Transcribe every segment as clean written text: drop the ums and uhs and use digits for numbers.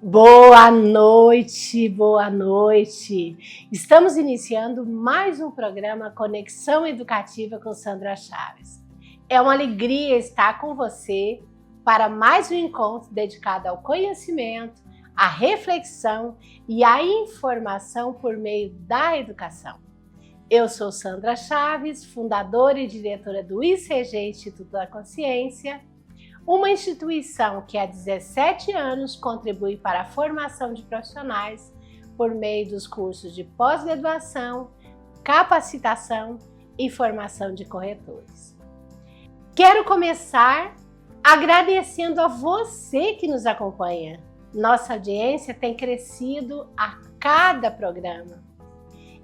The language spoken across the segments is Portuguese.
Boa noite, boa noite. Estamos iniciando mais um programa Conexão Educativa com Sandra Chaves. É uma alegria estar com você para mais um encontro dedicado ao conhecimento, à reflexão e à informação por meio da educação. Eu sou Sandra Chaves, fundadora e diretora do ICG, Instituto da Consciência, uma instituição que há 17 anos contribui para a formação de profissionais por meio dos cursos de pós-graduação, capacitação e formação de corretores. Quero começar agradecendo a você que nos acompanha. Nossa audiência tem crescido a cada programa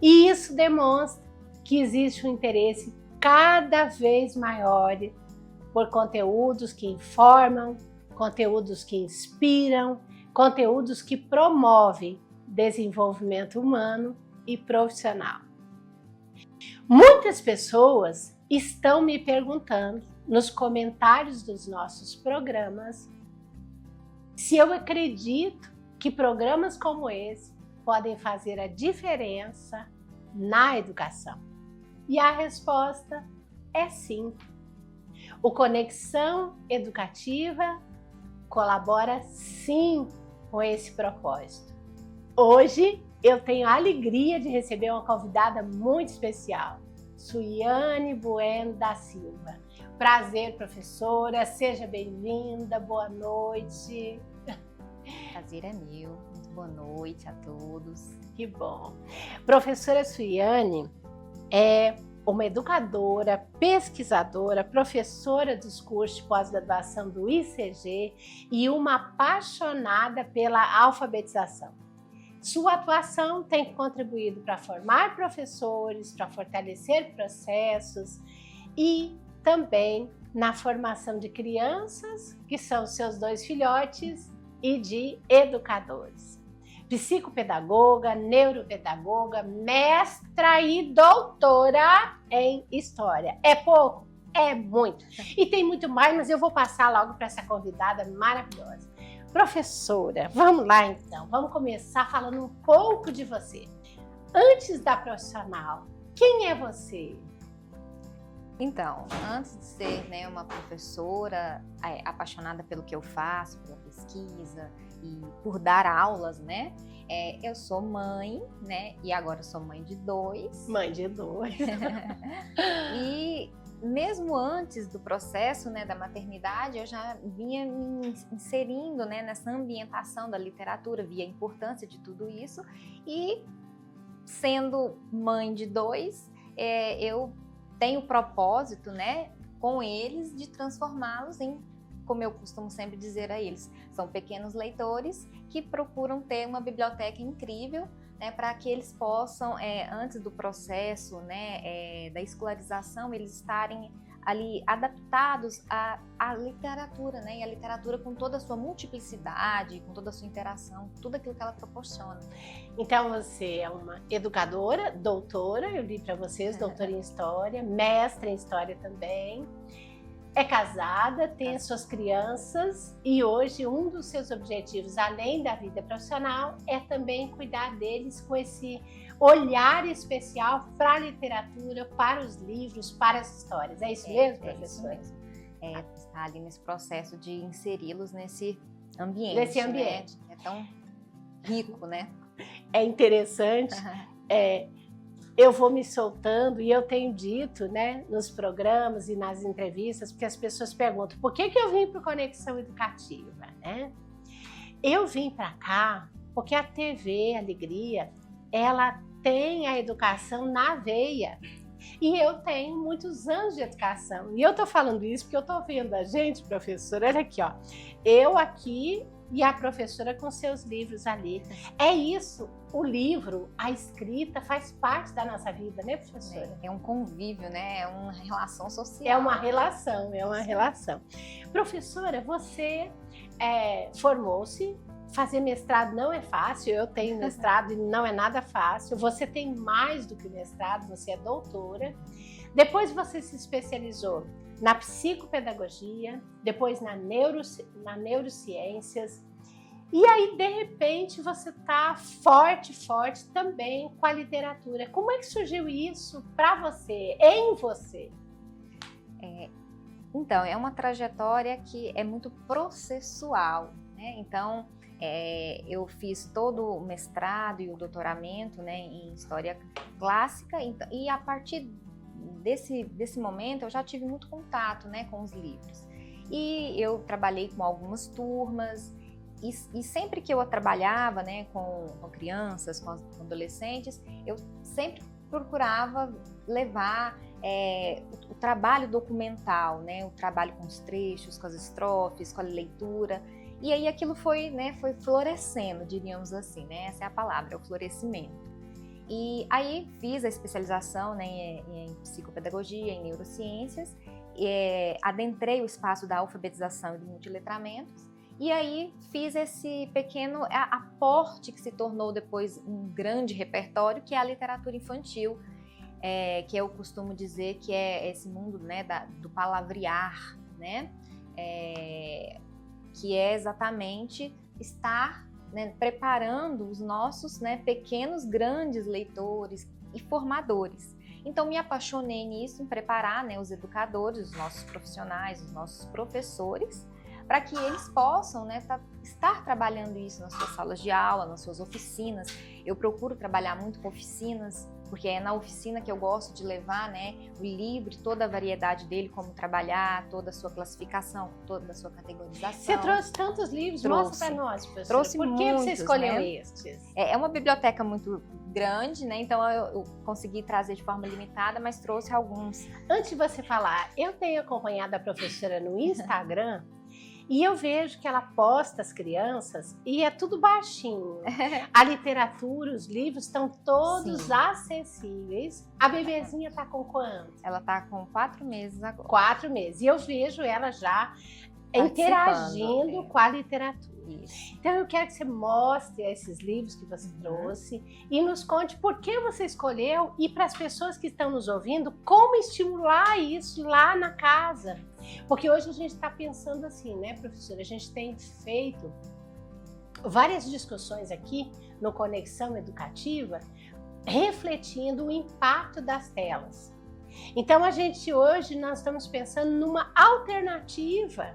e isso demonstra que existe um interesse cada vez maior por conteúdos que informam, conteúdos que inspiram, conteúdos que promovem desenvolvimento humano e profissional. Muitas pessoas estão me perguntando nos comentários dos nossos programas se eu acredito que programas como esse podem fazer a diferença na educação. E a resposta é sim. O Conexão Educativa colabora sim com esse propósito. Hoje eu tenho a alegria de receber uma convidada muito especial, Suiane Bueno da Silva. Prazer, professora, seja bem-vinda, boa noite. Prazer é meu, muito boa noite a todos. Que bom. Professora Suiane é uma educadora, pesquisadora, professora dos cursos de pós-graduação do ICG e uma apaixonada pela alfabetização. Sua atuação tem contribuído para formar professores, para fortalecer processos e também na formação de crianças, que são seus dois filhotes, e de educadores. Psicopedagoga, neuropedagoga, mestra e doutora em História. É pouco? É muito. E tem muito mais, mas eu vou passar logo para essa convidada maravilhosa. Professora, vamos lá então. Vamos começar falando um pouco de você. Antes da profissional, quem é você? Então, antes de ser uma professora apaixonada pelo que eu faço, pela pesquisa e por dar aulas, eu sou mãe, e agora sou mãe de dois. Mãe de dois. E mesmo antes do processo, da maternidade, eu já vinha me inserindo, nessa ambientação da literatura, via a importância de tudo isso. E sendo mãe de dois, eu tenho o propósito, com eles, de transformá-los em, como eu costumo sempre dizer a eles, são pequenos leitores que procuram ter uma biblioteca incrível, para que eles possam, antes do processo, da escolarização, eles estarem ali adaptados à literatura, e a literatura com toda a sua multiplicidade, com toda a sua interação, tudo aquilo que ela proporciona. Então você é uma educadora, doutora, eu li para vocês, doutora em História, mestra em História também, é casada, tem as suas crianças e hoje um dos seus objetivos, além da vida profissional, é também cuidar deles com esse olhar especial para a literatura, para os livros, para as histórias. É isso mesmo, professora? É isso mesmo. Está ali nesse processo de inseri-los nesse ambiente. Nesse ambiente. É tão rico, É interessante. Eu vou me soltando e eu tenho dito, nos programas e nas entrevistas, porque as pessoas perguntam por que eu vim para o Conexão Educativa, Eu vim para cá porque a TV Alegria, ela tem a educação na veia. E eu tenho muitos anos de educação. E eu tô falando isso porque eu tô vendo a gente, professora, olha aqui, ó. Eu aqui e a professora com seus livros ali. É isso, o livro, a escrita faz parte da nossa vida, professora? É um convívio, É uma relação social. É uma relação. Professora, você formou-se, fazer mestrado não é fácil, eu tenho mestrado e não é nada fácil. Você tem mais do que mestrado, você é doutora. Depois você se especializou na psicopedagogia, depois na neurociências, E aí, de repente, você tá forte também com a literatura. Como é que surgiu isso para você, em você? Então, é uma trajetória que é muito processual, né? Então, eu fiz todo o mestrado e o doutoramento, né, em História Clássica, e a partir desse momento eu já tive muito contato, né, com os livros. E eu trabalhei com algumas turmas, e sempre que eu trabalhava, né, com crianças, com adolescentes, eu sempre procurava levar o trabalho documental, né, o trabalho com os trechos, com as estrofes, com a leitura. E aí aquilo foi florescendo, diríamos assim, né? Essa é a palavra, o florescimento. E aí fiz a especialização, né, em psicopedagogia, em neurociências, adentrei o espaço da alfabetização e do multiletramentos, e aí fiz esse pequeno aporte que se tornou depois um grande repertório, que é a literatura infantil, que eu costumo dizer que é esse mundo, né, do palavrear, né? Que é exatamente estar, né, preparando os nossos, né, pequenos, grandes leitores e formadores. Então, me apaixonei nisso, em preparar, né, os educadores, os nossos profissionais, os nossos professores, para que eles possam, né, estar trabalhando isso nas suas salas de aula, nas suas oficinas. Eu procuro trabalhar muito com oficinas, porque é na oficina que eu gosto de levar, né, o livro e toda a variedade dele, como trabalhar, toda a sua classificação, toda a sua categorização. Você trouxe tantos livros, mostra para nós, professora. Trouxe Por que muitos, você escolheu, né, estes? É uma biblioteca muito grande, né, então eu consegui trazer de forma limitada, mas trouxe alguns. Antes de você falar, eu tenho acompanhado a professora no Instagram, e eu vejo que ela posta as crianças e é tudo baixinho. A literatura, os livros estão todos Sim. acessíveis. A bebezinha está com quanto? Ela está com 4 meses agora. 4 meses. E eu vejo ela já interagindo com a literatura. Isso. Então eu quero que você mostre esses livros que você trouxe e nos conte por que você escolheu, e para as pessoas que estão nos ouvindo, como estimular isso lá na casa. Porque hoje a gente está pensando assim, né, professora? A gente tem feito várias discussões aqui no Conexão Educativa, refletindo o impacto das telas. Então hoje nós estamos pensando numa alternativa,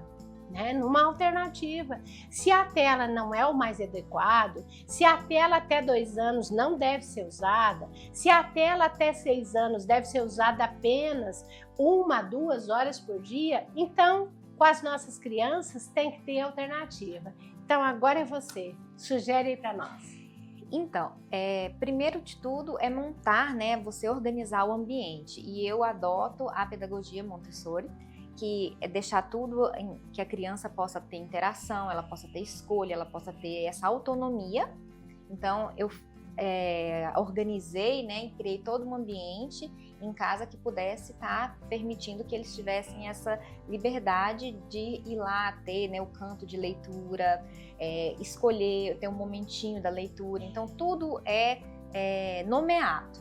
né? Numa alternativa. Se a tela não é o mais adequado, se a tela até 2 anos não deve ser usada, se a tela até 6 anos deve ser usada apenas 1, 2 horas por dia, então com as nossas crianças tem que ter alternativa. Então agora é você, sugere aí para nós. Então, primeiro de tudo é montar, né, você organizar o ambiente, e eu adoto a pedagogia Montessori, que é deixar tudo que a criança possa ter interação, ela possa ter escolha, ela possa ter essa autonomia. Então eu organizei, né, e criei todo um ambiente em casa que pudesse estar permitindo que eles tivessem essa liberdade de ir lá ter, né, o canto de leitura, escolher, ter um momentinho da leitura. Então tudo é nomeado.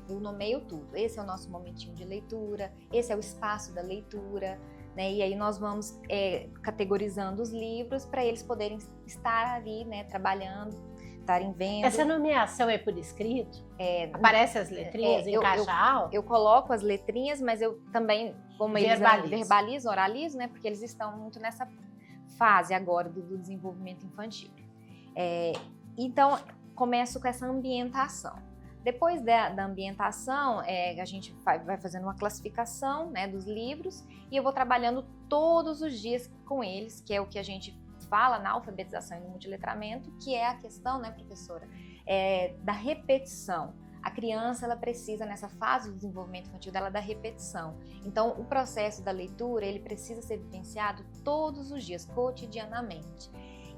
Eu nomeio tudo. Esse é o nosso momentinho de leitura, esse é o espaço da leitura, né? E aí nós vamos categorizando os livros para eles poderem estar ali, né, trabalhando, estarem vendo. Essa nomeação é por escrito? Aparece as letrinhas em caixa alta? Eu coloco as letrinhas, mas eu também, como eles verbalizo, oralizo, né? Porque eles estão muito nessa fase agora do desenvolvimento infantil. Então, começo com essa ambientação. Depois da ambientação, a gente vai fazendo uma classificação, né, dos livros, e eu vou trabalhando todos os dias com eles, que é o que a gente fala na alfabetização e no multiletramento, que é a questão, né, professora, da repetição. A criança, ela precisa, nessa fase do desenvolvimento infantil dela, da repetição. Então, o processo da leitura, ele precisa ser vivenciado todos os dias, cotidianamente.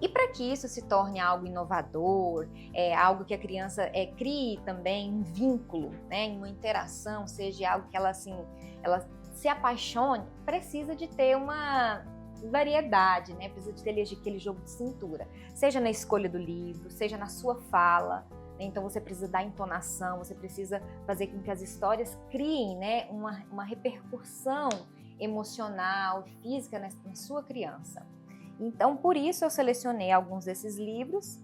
E para que isso se torne algo inovador, algo que a criança crie também um vínculo, né, uma interação, seja algo que ela se apaixone, precisa de ter uma variedade, né? Precisa de ter aquele jogo de cintura, seja na escolha do livro, seja na sua fala, né? Então você precisa dar entonação, você precisa fazer com que as histórias criem, né, uma repercussão emocional, física na sua criança. Então, por isso eu selecionei alguns desses livros.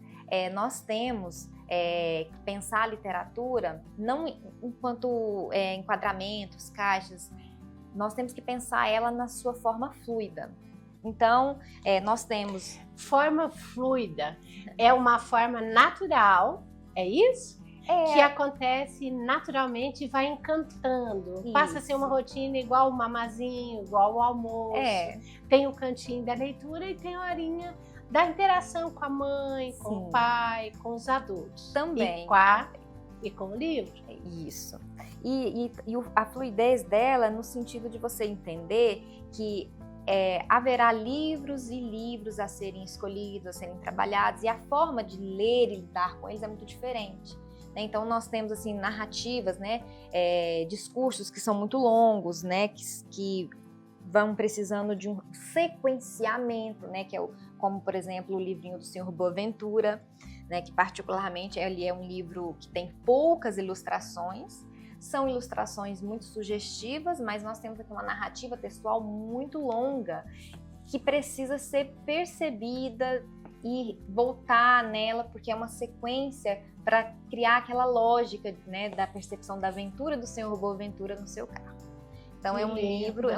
Nós temos que pensar a literatura não enquanto enquadramentos, caixas, nós temos que pensar ela na sua forma fluida. Então, nós temos... Forma fluida é uma forma natural, é isso? Que acontece naturalmente e vai encantando. Isso. Passa a ser uma rotina igual o mamazinho, igual o almoço. Tem o cantinho da leitura e tem a horinha da interação com a mãe, com o pai, com os adultos. Também. E com o livro. Isso. E a fluidez dela no sentido de você entender que haverá livros e livros a serem escolhidos, a serem trabalhados, e a forma de ler e lidar com eles é muito diferente. Então nós temos assim narrativas, né, discursos que são muito longos, né, que vão precisando de um sequenciamento, né, que como por exemplo o livrinho do Senhor Boaventura, né, que particularmente ele é um livro que tem poucas ilustrações. São ilustrações muito sugestivas, mas nós temos aqui uma narrativa textual muito longa que precisa ser percebida e voltar nela, porque é uma sequência para criar aquela lógica, né, da percepção da aventura do Senhor Boaventura no seu carro. Então é um livro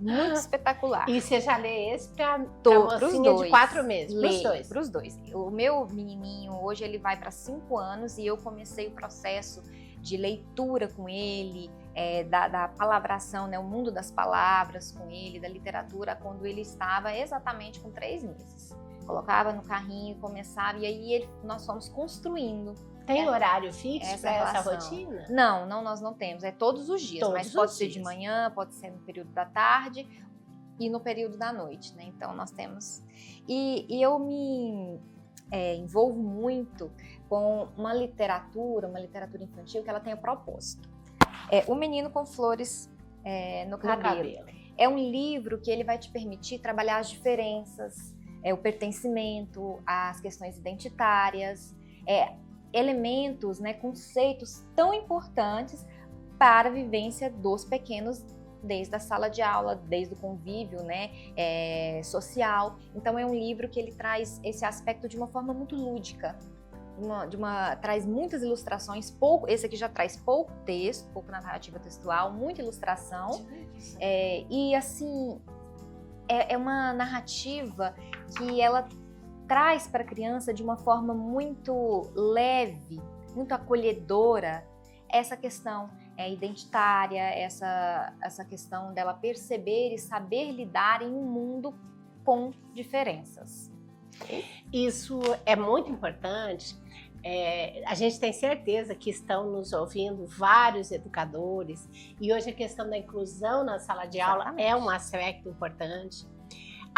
muito espetacular. E você já lê esse para mocinha de 4 meses? Para os dois. O meu menininho hoje ele vai para 5 anos e eu comecei o processo de leitura com ele, da palavração, né, o mundo das palavras com ele, da literatura, quando ele estava exatamente com 3 meses. Colocava no carrinho, começava, e aí nós fomos construindo. Tem horário fixo para essa rotina? Não, nós não temos, é todos os dias, mas pode ser de manhã, pode ser no período da tarde e no período da noite, né? Então nós temos... E eu me envolvo muito com uma literatura infantil que ela tem a propósito. O Menino com Flores no Cabelo. É um livro que ele vai te permitir trabalhar as diferenças, o pertencimento, as questões identitárias, elementos, né, conceitos tão importantes para a vivência dos pequenos desde a sala de aula, desde o convívio, né, social. Então é um livro que ele traz esse aspecto de uma forma muito lúdica, traz muitas ilustrações, esse aqui já traz pouco texto, pouco narrativa textual, muita ilustração, e assim, é uma narrativa que ela traz para a criança de uma forma muito leve, muito acolhedora, essa questão identitária, essa questão dela perceber e saber lidar em um mundo com diferenças. Isso é muito importante. A gente tem certeza que estão nos ouvindo vários educadores e hoje a questão da inclusão na sala de aula é um aspecto importante.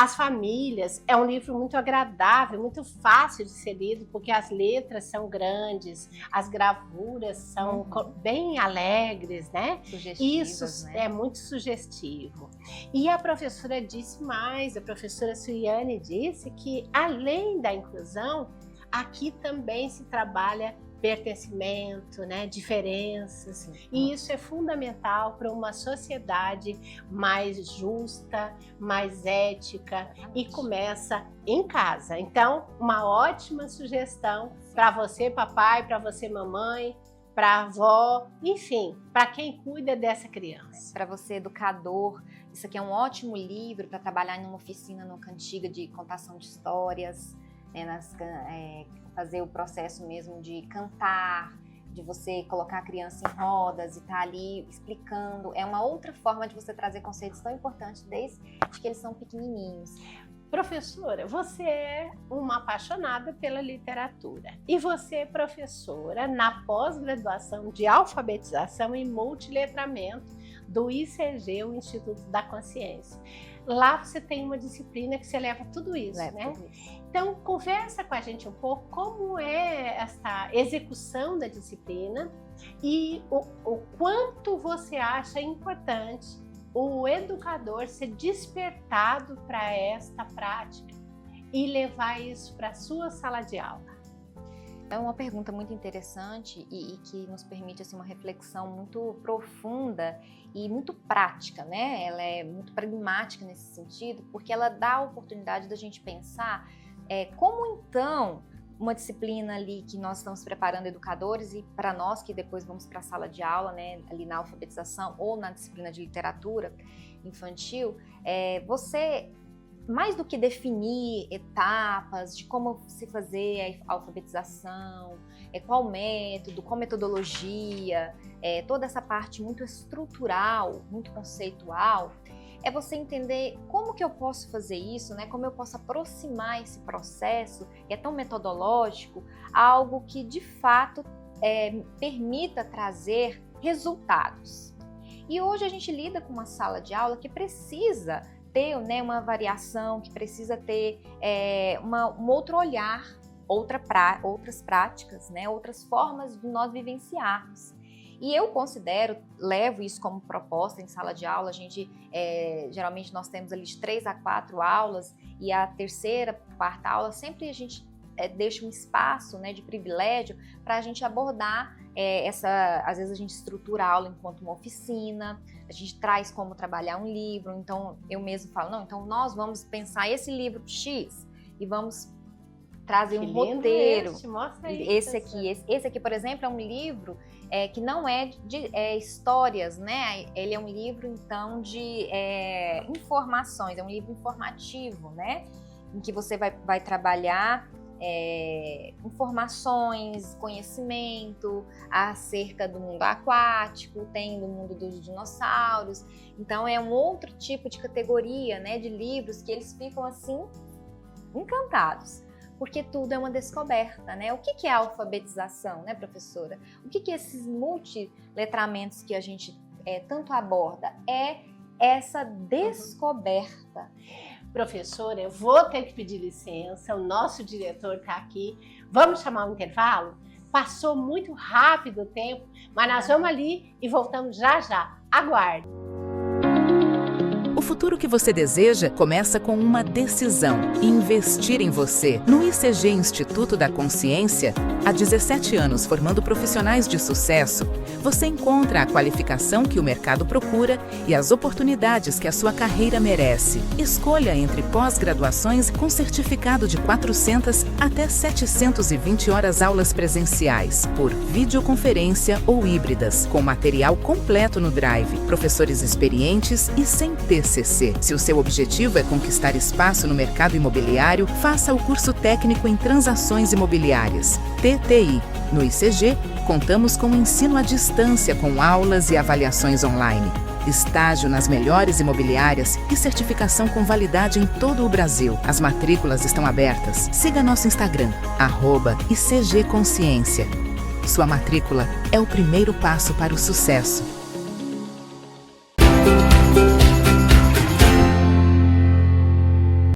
As famílias, é um livro muito agradável, muito fácil de ser lido, porque as letras são grandes, as gravuras são bem alegres, né? Isso, né? É muito sugestivo. E a professora disse mais, a professora Suiane disse que, além da inclusão, aqui também se trabalha pertencimento, né, diferenças, e isso é fundamental para uma sociedade mais justa, mais ética, e começa em casa. Então, uma ótima sugestão para você, papai, para você, mamãe, para a avó, enfim, para quem cuida dessa criança. Para você, educador, isso aqui é um ótimo livro para trabalhar em uma oficina no Cantiga de contação de histórias, né, fazer o processo mesmo de cantar, de você colocar a criança em rodas e estar ali explicando. É uma outra forma de você trazer conceitos tão importantes desde que eles são pequenininhos. Professora, você é uma apaixonada pela literatura e você é professora na pós-graduação de alfabetização e multiletramento do ICG, o Instituto da Consciência. Lá você tem uma disciplina que você leva tudo isso, né? Tudo isso. Então, conversa com a gente um pouco como é essa execução da disciplina e o quanto você acha importante o educador ser despertado para esta prática e levar isso para a sua sala de aula. É uma pergunta muito interessante e que nos permite assim, uma reflexão muito profunda e muito prática, né? Ela é muito pragmática nesse sentido, porque ela dá a oportunidade da gente pensar como então uma disciplina ali que nós estamos preparando educadores e para nós que depois vamos para a sala de aula, né, ali na alfabetização ou na disciplina de literatura infantil, você, mais do que definir etapas de como se fazer a alfabetização, qual método, qual metodologia, toda essa parte muito estrutural, muito conceitual, é você entender como que eu posso fazer isso, né? Como eu posso aproximar esse processo, que é tão metodológico, a algo que de fato permita trazer resultados. E hoje a gente lida com uma sala de aula que precisa ter, né, uma variação, que precisa ter um outro olhar, outras práticas, né, outras formas de nós vivenciarmos. E eu considero, levo isso como proposta em sala de aula, a gente, geralmente nós temos ali de 3 a 4 aulas, e a terceira, quarta aula, sempre a gente deixa um espaço, né, de privilégio para a gente abordar às vezes a gente estrutura a aula enquanto uma oficina, a gente traz como trabalhar um livro, então eu mesmo falo, não, então nós vamos pensar esse livro X e vamos trazer um roteiro. Esse aqui, por exemplo, é um livro que não é de histórias, né? Ele é um livro, então, de informações, é um livro informativo, né? Em que você vai trabalhar informações, conhecimento acerca do mundo aquático, tem do mundo dos dinossauros. Então, é um outro tipo de categoria, né, de livros que eles ficam, assim, encantados. Porque tudo é uma descoberta, né? O que é a alfabetização, né, professora? O que esses multiletramentos que a gente tanto aborda? É essa descoberta. Professora, eu vou ter que pedir licença, o nosso diretor está aqui. Vamos chamar um intervalo? Passou muito rápido o tempo, mas nós vamos ali e voltamos já já. Aguarde! O futuro que você deseja começa com uma decisão: investir em você. No ICG Instituto da Consciência, há 17 anos formando profissionais de sucesso, você encontra a qualificação que o mercado procura e as oportunidades que a sua carreira merece. Escolha entre pós-graduações com certificado de 400 até 720 horas aulas presenciais, por videoconferência ou híbridas, com material completo no Drive, professores experientes e sem TCC. Se o seu objetivo é conquistar espaço no mercado imobiliário, faça o curso técnico em transações imobiliárias, TTI. No ICG, contamos com ensino à distância com aulas e avaliações online, estágio nas melhores imobiliárias e certificação com validade em todo o Brasil. As matrículas estão abertas. Siga nosso Instagram, @ICG Consciência. Sua matrícula é o primeiro passo para o sucesso.